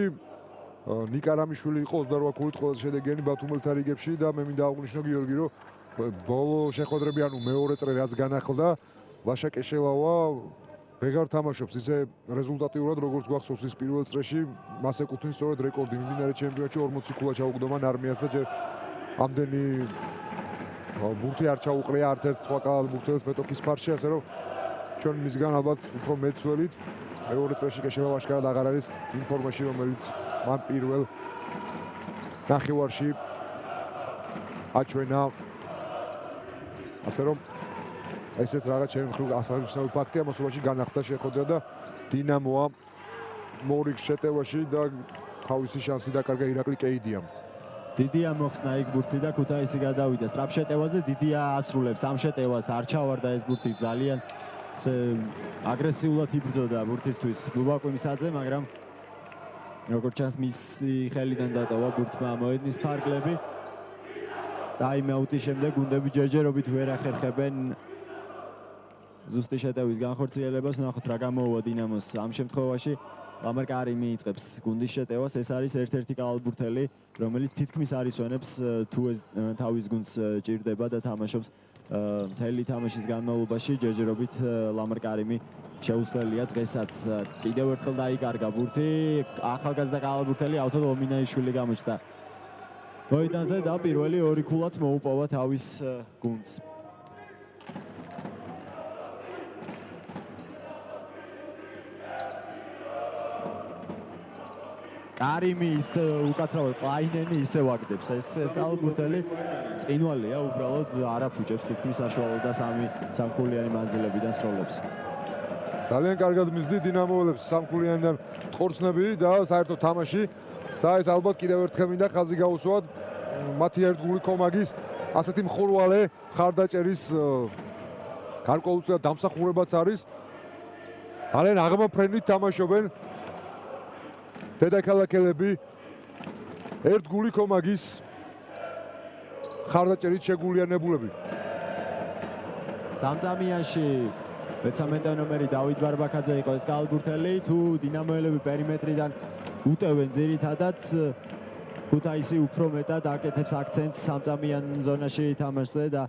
ნიკა რამიშვილი იყო 28 ქულით ყველაზე შედეგიანი ბათუმელთა რიგებში და მე მინდა აღვნიშნო გიორგი რომ ბოლო შეხვედრები ანუ მეორე წრე რაც განახლდა ლაშა კეშელავა ვეღარ თამაშობს ისე რეზულტატიურად როგორც გვახსოვს ის პირველ წრეში მას ეკუთვნის სწორედ რეკორდი მიმდინარე ჩემპიონატში 40 ქულა ჩაუგდო მან არმიას და ჯერ ამდენი ბურთი არ ჩაუყრია არც ერთ სხვა კალათბურთელს მეტოქის ფარში, ასე რომ ჩვენ მისგან ალბათ უფრო მეც ველით მეორე წრეში კეშელავა აშკარად აღარ არის იმ ფორმაში რომელიც მან პირველ ნახევარში აჩვენა, ასე რომ ესეც რაღაც ჩემი მხრივ ასაღებსავი ფაქტია, მოსულაში განახლდა შეხვედრა და დინამოა მორიგს შეტევაში და თავისი შანსი დაკარგა ირაკლი კეიდიამ. დიდია მოხსნა იქ ბურთი და ქუთაისი გადავიდა სწრაფ შეტევაზე, დიდია ასრულებს ამ შეტევას, არ ჩავარდა ეს ბურთი ძალიან აგრესიულად იბრძოდა ბურთისთვის ლუბაკვიმსაძე, მაგრამ როგორც ჩანს მისი ხელიდან დატოვა ბურთმა მოედნის ფარგლები. ტაიმ-აუტის შემდეგ გუნდები ჯერჯერობით ვერ ახერხებენ ზუსტი შეტევის განხორციელებას. ნახოთ რა გამოუვა დინამოს ამ შემთხვევაში. ლამარ კარიმი იწყებს გუნდის შეტევას. ეს არის ერთ-ერთი კალათბურთელი, რომელიც თითქმის არ ისვენებს თუ ეს თავის გუნდს ჭირდება და თამაშობს მთელი თამაშის განმავლობაში. ჯერჯერობით ლამარ კარიმი შეუსვლელია დღესაც. კიდევ ერთხელ დაიკარგა ბურთი. ახალგაზრდა კალათბურთელი ავთო ომინაიშვილი გამოჩნდა მოედანზე და პირველი ორი ქულაც მოუპოვა თავის გუნდს. კარიმი ის უკაცრავად ყაინენი ისე ვაგდებს. ეს კალათბურთელი წინვალია, უბრალოდ არ აფუჭებს თითქმის საშუალო და სამქულიანი მანძილებიდან სროლებს. ძალიან კარგად მისდით დინამოელებს სამქულიანიდან ტყორცნები და საერთოდ თამაში და ეს ალბათ კიდევ ერთხელ მინდა ხაზი გაუსვათ მათი ერთგული კომაგის ასეთი მხურვალე ხარდაჭერის გარკვეულწილად დამსახურებაც არის. ძალიან აღმოფრენით თამაშობენ დედაქალაქელები ერთგული კომაგის ხარდაჭერით შეგულიანებულები. სამწამიანში 13 ნომერი დავით ბარბაქაძე იყო ეს კალბურთელი. თუ დინამოელები პერიმეტრიდან უტევენ ძირითადად ქუთაისი უფრო მეტად აკეთებს აქცენტს სამწამიან ზონაში თამაშზე და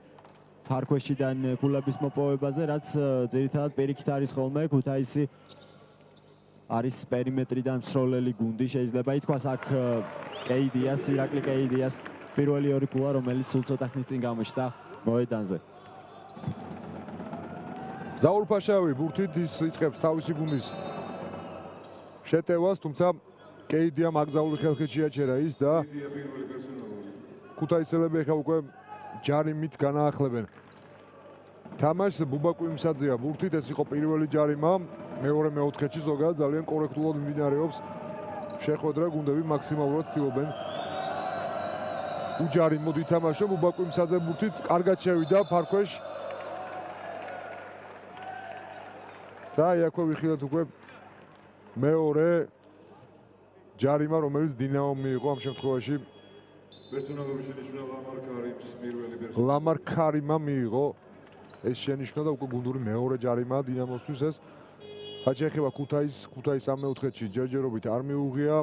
ფარქვეშიდან ქულების მოპოვებაზე, რაც ძირითადად პირიქით არის ხოლმე. ქუთაისი არის პერიმეტრიდან მსროლელი გუნდი, შეიძლება ითქვას აქ კეიდიას, ირაკლი კეიდიას პირველი ორი ქულა, რომელიც სულ ცოტა ხნის წინ გამოჩნდა მოედანზე. ზაურ ფაშავი ბურთით იწყებს თავისი გუნდის შეტევას, თუმცა კეიდიამ აკრძალული ხელხი შეაჩერა ის და ქუთაისელები ახლა უკვე ჯარიმით განაახლებენ თამაშს. ბუბაკვიმსაძეა ბურთით, ეს იყო პირველი ჯარიმა, მეორე მეოთხედში ზოგადად ძალიან კორექტულად მიმდინარეობს შეხვედრა, გუნდები მაქსიმალურად ცდილობენ უჯარიმოდ ითამაშონ. ბუბაკვიმსაძე ბურთით კარგად შევიდა ფარქვეშ და იაქვე ვიხილეთ უკვე მეორე ჯარიმა, რომელიც დინამომ მიიღო ამ შემთხვევაში. პერსონალური შენიშვნა ლამარ ქარიმმა მიიღო ეს შენიშვნა და უკვე გუნდური მეორე ჯარიმაა დინამოსთვის ეს. რაც შეეხება ქუთაისს ამ მეოთხედში ჯერჯერობით არ მიუღია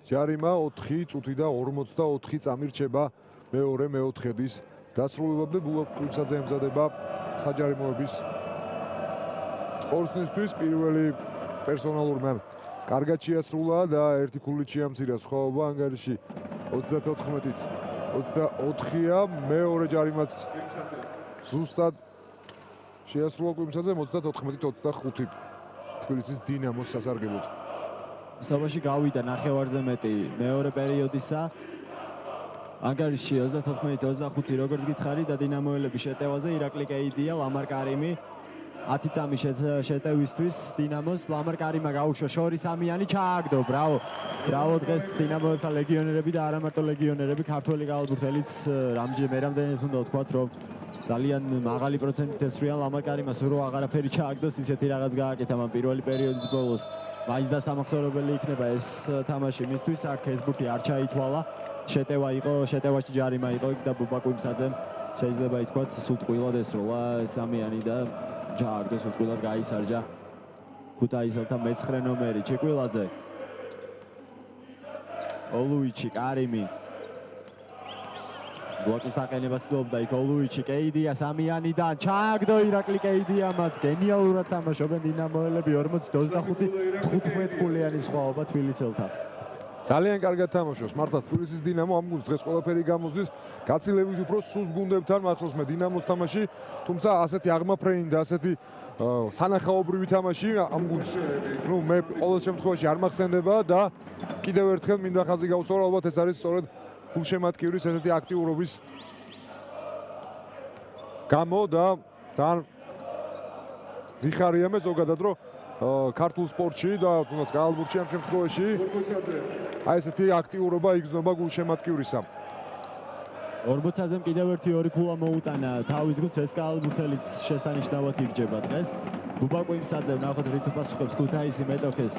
ჯარიმა, 4 წუთი და 44 წამი რჩება მეორე მეოთხედის დასრულებამდე. ბუბაკვიმსაძე ემზადება საჯარიმოების ხორცნისთვის. პირველი პერსონალურმა კარგად შეასრულა და ერთი ქულით შეამცირა სხვაობა ანგარიში 34-ით 24-ია. მეორე ჯარიმაც ზუსტად შეასრულა კვიმსაძემ 34-ით 25 თბილისის დინამოს სასარგებლოდ. სოფაში გავიდა ნახევარზე მეტი მეორე პერიოდისა. ანგარიში 34-25 როგორც გითხარი და დინამოელები შეტევაზე ირაკლი კეიდია, ლამარ კარიმი 10 წამი შეტევისთვის დინამოს. ლამარ კარიმა გაუშვა შორის ამიანი ჩააგდო. ბრავო დღეს დინამოელთა ლეგიონერები და არა მარტო ლეგიონერები, ქართველი კალბურთელიც რამდენად უნდა ვთქვათ, რომ ძალიან მაღალი პროცენტით ესვრიან ლამარ კარიმას, რომ აღარაფერი ჩააგდოს, ისეთი რაღაც გააკეთა მან პირველი პერიოდის ბოლოს. მაინც და სამახსოვრებელი იქნება ეს თამაში მისთვის. აქ ეს ბურთი არ ჩაითვალა. შეტევაში ჯარიმა იყო და ბუბაკვიმსაძემ შეიძლება ითქვათ სულ ტყუილად ესროლა სამიანი და ჯააგდო, სულ ტყუილად გაისარჯა ქუთაისელთა მე-9 ნომერი ჩიკვილაძე. ოლუიჩი, კარიმი ბლოკის დაყენებას ცდილობდა იქ ოლუიჩი, კეიდია სამიანიდან ჩააგდო ირაკლი კეიდიამაც. გენიალურად თამაშობენ დინამოელები 40-25 ქულიანი სხვაობა თბილისელთა. ძალიან კარგად თამაშობს მართლაც თბილისის დინამო ამ გუნდს დღეს ყველაფერი გამოსდის გაცილებით უფრო სუსტ გუნდებთან მართლაც მე დინამოს თამაში, თუმცა ასეთი აღმაფრენი და ასეთი სანახაობრივი თამაში ამ გუნდს მე ყოველ შემთხვევაში არ მახსენდება და კიდევ ერთხელ მინდა ხაზი გავუსვარო, ალბათ ეს არის სწორედ გულშემატკივრის ესეთი აქტიურობის გამო და ძალიან ვიხარია მე ზოგადად რომ ქართულ სპორტში და თუნდაც კალბურთში ამ შემთხვევაში აი ესეთი აქტიურობა იგრძნობა გულშემატკივრისა. ორბოცაძემ კიდევ ერთი ორი ქულა მოუტანა თავის გუნდს, ეს კალბურთელიც შესანიშნავად ირჯება დღეს. ბუბაკვიმსაძე ვნახოთ რით უპასუხებს ქუთაისი მეტოქეს.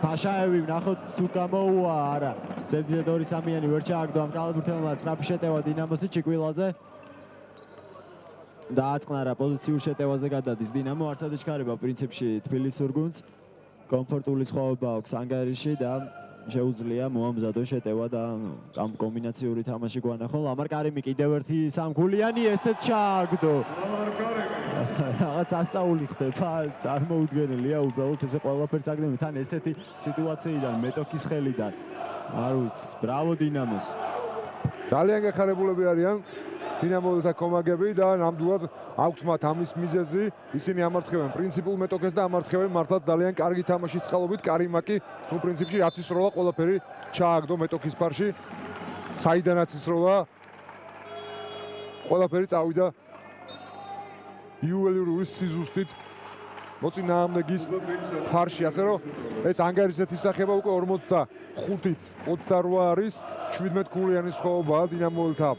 ფაშაევი ვნახოთ თუ გამოუვა არა. ზედიზედ 2 სამიანი ვერ ჩააგდო ამ კალბურთელმა, სწრაფი შეტევა დინამოსი ჩიკვილაძე. დააწყნარა პოზიციურ შეტევაზე გადადის დინამო, არც ადეჩქარება პრინციპში თბილისურ გუნდს. კომფორტული სხვაობა აქვს ანგარიში და შეუძლია მოამზადო შეტევა და ამ კომბინაციური თამაში გვანახო. ლამარ კარიმი კიდევ ერთი სამქულიანი ესეც ჩააგდო. რაღაც ასწაული ხდება, წარმოუდგენელია უბრალოდ ესე ყველაფერს აგდები თან ესეთი სიტუაციიდან მეტოქის ხელიდან. არ ვიცი, ბრავო დინამოს. ძალიან გახარებულები არიან დინამოელთა კომაგები და ნამდვილად აქვთ მათ ამის მიზეზი, ისინი ამარცხებენ პრინციპულ მეტოქეს და ამარცხებენ მართლაც ძალიან კარგი თამაშის წყალობით. კარიმა კი ნუ პრინციპში რაც ისროლა ყველაფერი ჩააგდო მეტოქის ფარში, საიდანაც ისროლა ყველაფერი წავიდა იუველირული სიზუსტით მოწინააღმდეგის ფარში, ასე რომ ეს ანგარიშზეც ისახება უკვე 45-ით 28 არის, 17 ქულიანი სხვაობაა დინამოელთა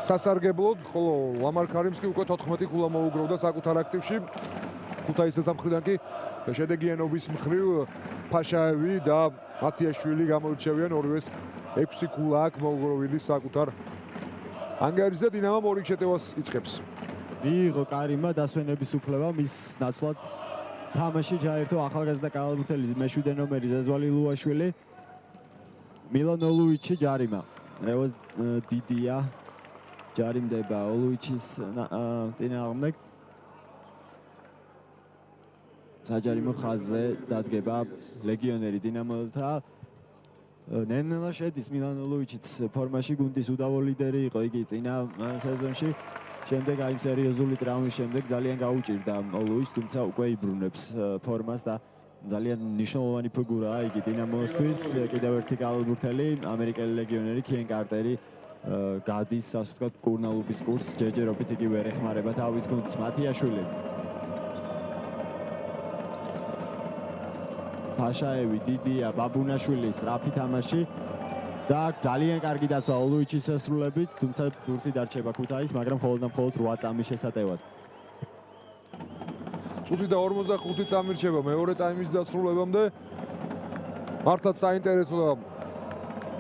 სასარგებლოდ, ხოლო ლამარ ქარიმს კი უკვე 14 ქულა მოუგროვდა საკუთარ აქტივში. ქუთაისელთა მხრიდან კი შედეგიანობის მხრივ ფაშაევი და მათიაშვილი გამოირჩევიან, ორივეს 6 ქულა აქვს მოუგროვილი საკუთარ ანგარიშზე. დინამომ ორი შეტევას იწყებს. მიიღო კარიმა დასვენების უფლება მის ნაცვლად თამაში ჩაერთო ახალგაზრდა კალათბურთელის მე-7 ნომერი ზეზვალი ლუაშვილი. მილან ოლუიჩი ჯარიმა. რევაზ დიდია ჯარიმდება ოლუიჩის წინააღმდეგ. საჯარიმო ხაზზე დადგება ლეგიონერი დინამოელთა. ნენელა შედის მილან ოლუიჩიც ფორმაში გუნდის უდავო ლიდერი იყო იგი წინა სეზონში. შემდეგ აი სერიოზული ტრაუმის შემდეგ ძალიან გაუჭირდა ოლუიჩს, თუმცა უკვე იბრუნებს ფორმას და ძალიან მნიშვნელოვანი ფიგურაა იგი დინამოსთვის. კიდევ ერთი კალათბურთელი, ამერიკელი ლეგიონერი კიენ კარტერი გადის ასე ვთქვათ კურნალობის კურსს, ჯერჯერობით იგი ვერ ეხმარება თავის გუნდს. მათიაშვილი ფაშაევი, დიდია, ბაბუნაშვილის რაფი თამაში და ძალიან კარგი დასვა ოლუიჩის შესრულებით, თუმცა ბურთი დარჩება ქუთაისს, მაგრამ მხოლოდ და მხოლოდ 8 წამის შესატევად. წუთი და 45 წამი რჩება მეორე ტაიმის დასრულებამდე. მართლაც საინტერესო და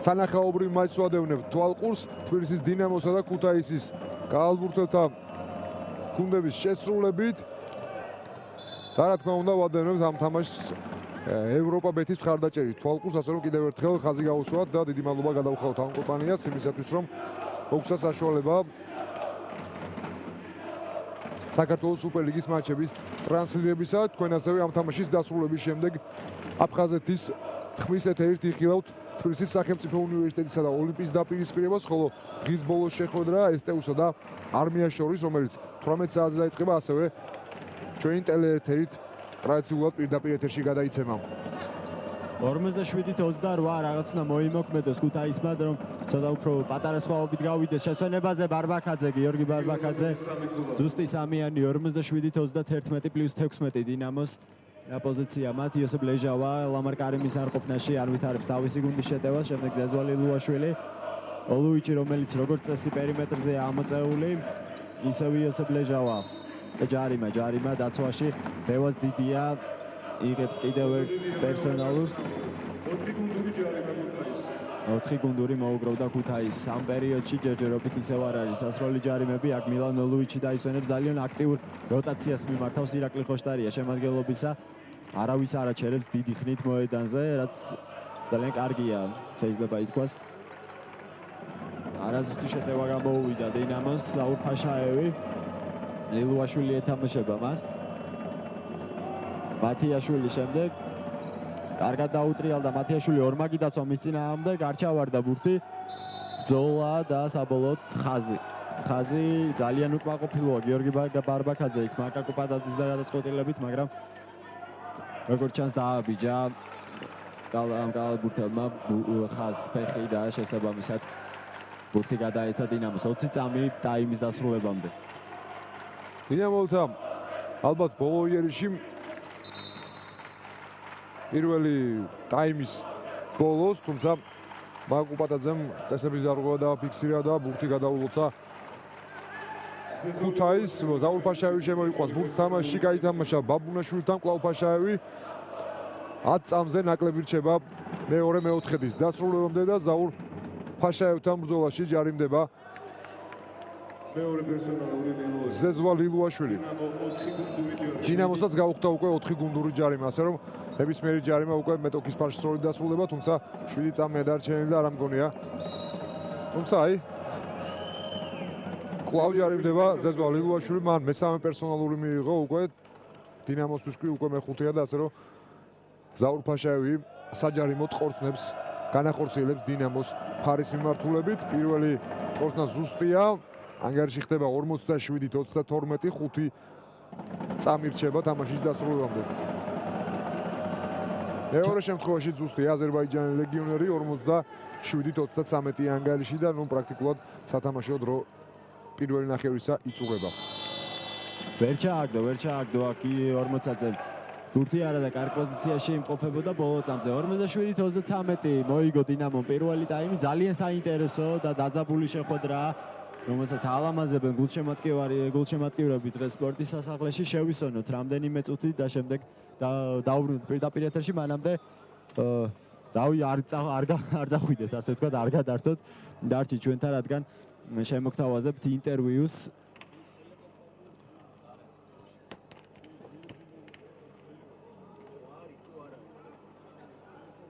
სანახაობრივ მატჩს ვადევნებთ თვალყურს თბილისის დინამოსა და ქუთაისის კალათბურთელთა გუნდების შესრულებით. და რა თქმა უნდა ვადევნებთ ამ თამაშს ევროპა ბეთის მხარდაჭერით თვალყურს, ასე რომ კიდევ ერთხელ ხაზი გაუსვათ და დიდი მადლობა გადავხავთ ამ კომპანიას იმისათვის, რომ მოგცა საშუალება საქართველოს სუპერლიგის მატჩების ტრანსლირებისა. თქვენ ასევე ამ თამაშის დასრულების შემდეგ აფხაზეთის ხმის ეთერით იხილავთ თბილისის სახელმწიფო უნივერსიტეტისა და ოლიმპიის დაპირისპირებას, ხოლო დღის ბოლოს შეხვედრა STU-სა და არმიას შორის, რომელიც 18 საათზე დაიწყება, ასევე ჩვენი ტელეეთერით ტრადიციულად პირდაპირ ეთერში გადაიცემა. 47-28 რაღაც უნდა მოიმოქმედოს ქუთაისმა, რომ ცოტა უფრო პატარა სხვაობით გავიდეს შესვენებაზე. ბარბაკაძე, გიორგი ბარბაკაძე, ზუსტი სამიანი 47-31+16 დინამოს პოზიცია მათ. იოსებ ლეჟავა ლამარ კარიმის არყოფნაში არ ვითარებს თავისი გუნდის შეტევას. შემდეგ ზეზვალი ლუაშვილი, ოლუიჩი, რომელიც როგორც წესი პერიმეტრზე ამოწეული, ისევ იოსებ ლეჟავა. ჯარიმა დაცვაში რევაზ დიდია იღებს კიდევ ერთ პერსონალურს. 4 გუნდური მოუგროვდა ქუთაისს. ამ პერიოდში ჯერჯერობით ისევ არ არის სასროლი ჯარიმები. აქ მილან ოლუიჩი დაისვენებს ძალიან აქტიურ როტაციას მიმართავს ირაკლი ხოშტარია შემადგენლობისა. არავის არ აჩერებს დიდი ხნით მოედანზე, რაც ძალიან კარგია შეიძლება ითქვას. არაზუსტი შეტევა გამოუვიდა დინამოს. საურ ფაშაევი ლილუაშვილი ეთამაშება მას. მათიაშვილი შემდეგ კარგად დაუტრიალდა მათიაშვილი ორმაგი დაცვა მის წინააღმდეგ, გარჩავარდა ბურთი, ბრძოლა და საბოლოოდ ხაზი ძალიან უკმაყოფილოა გიორგი ბარბაკაძე იქ მაკაკო პადაძის გადაწყვეტილებით, მაგრამ როგორც ჩანს დააბიჯა კალათბურთელმა ხაზს ფეხი და შესაბამისად ბურთი გადაეცა დინამოს 20 წამი ტაიმის დასრულებამდე. დინამოელთა ალბათ ბოლო იერიში პირველი ტაიმის ბოლოს, თუმცა მაკაკო პატაძემ წესების დარღვევა დააფიქსირა და ბურთი გადაულოცა ქუთაისს. ზაურ ფაშაევი შემოიყვანს ბურთს თამაშში, გაითამაშა ბაბუნაშვილთან, კვლავ ფაშაევი 10 წამზე ნაკლები რჩება მეორე მეოთხედის დასრულებამდე და ზაურ ფაშაევთან ბრძოლაში ჯარიმდება მეორე პერსონალური ზეზვა ლილუაშვილი. დინამოსაც გაუხდა უკვე 4 გუნდური ჯარიმა, ასე რომ ნებისმიერი ჯარიმა უკვე მეტოქის ფაშისროლი დასრულდება, თუმცა 7 წამი დარჩენილი და არ ამგონია. თუმცა აი კვლავ ჯარიმდება ზეზვა ლილუაშვილი, მან მესამე პერსონალური მიიღო უკვე დინამოსთვის უკვე მეხუთეა და ასე რომ ზაურ ფაშაევი საჯარიმოდ ყორცნებს განახორციელებს დინამოს ფარის მიმართულებით. პირველი ყორცნა ზუსტია. ანგარიში ხდება 47-32, 5 წამი რჩება თამაშის დასრულებამდე. მეორე შემთხვევაში ზუსტია აზერბაიჯანელი ლეგიონერი 47-33 ანგარიში და ნუ პრაქტიკულად სათამაშო დრო პირველი ნახევრისა იწურება. ვერ ჩააგდო აქ 40-ზე ბურთი არა და კარგ პოზიციაში იმყოფებოდა ბოლო წამზე. 47-33 მოიგო დინამომ პირველი ტაიმი, ძალიან საინტერესო და დაძაბული შეხვედრაა, რომელსაც ალამაზებენ გულშემატკივრები დღეს სპორტის სასახლეში. შევისვენოთ რამდენიმე წუთი და შემდეგ დავუბრუნდეთ პირდაპირ ეთერში, მანამდე არ წახვიდეთ, ასე ვთქვათ, არ გადართოთ. დარჩით ჩვენთან, რადგან შემოგთავაზებთ ინტერვიუს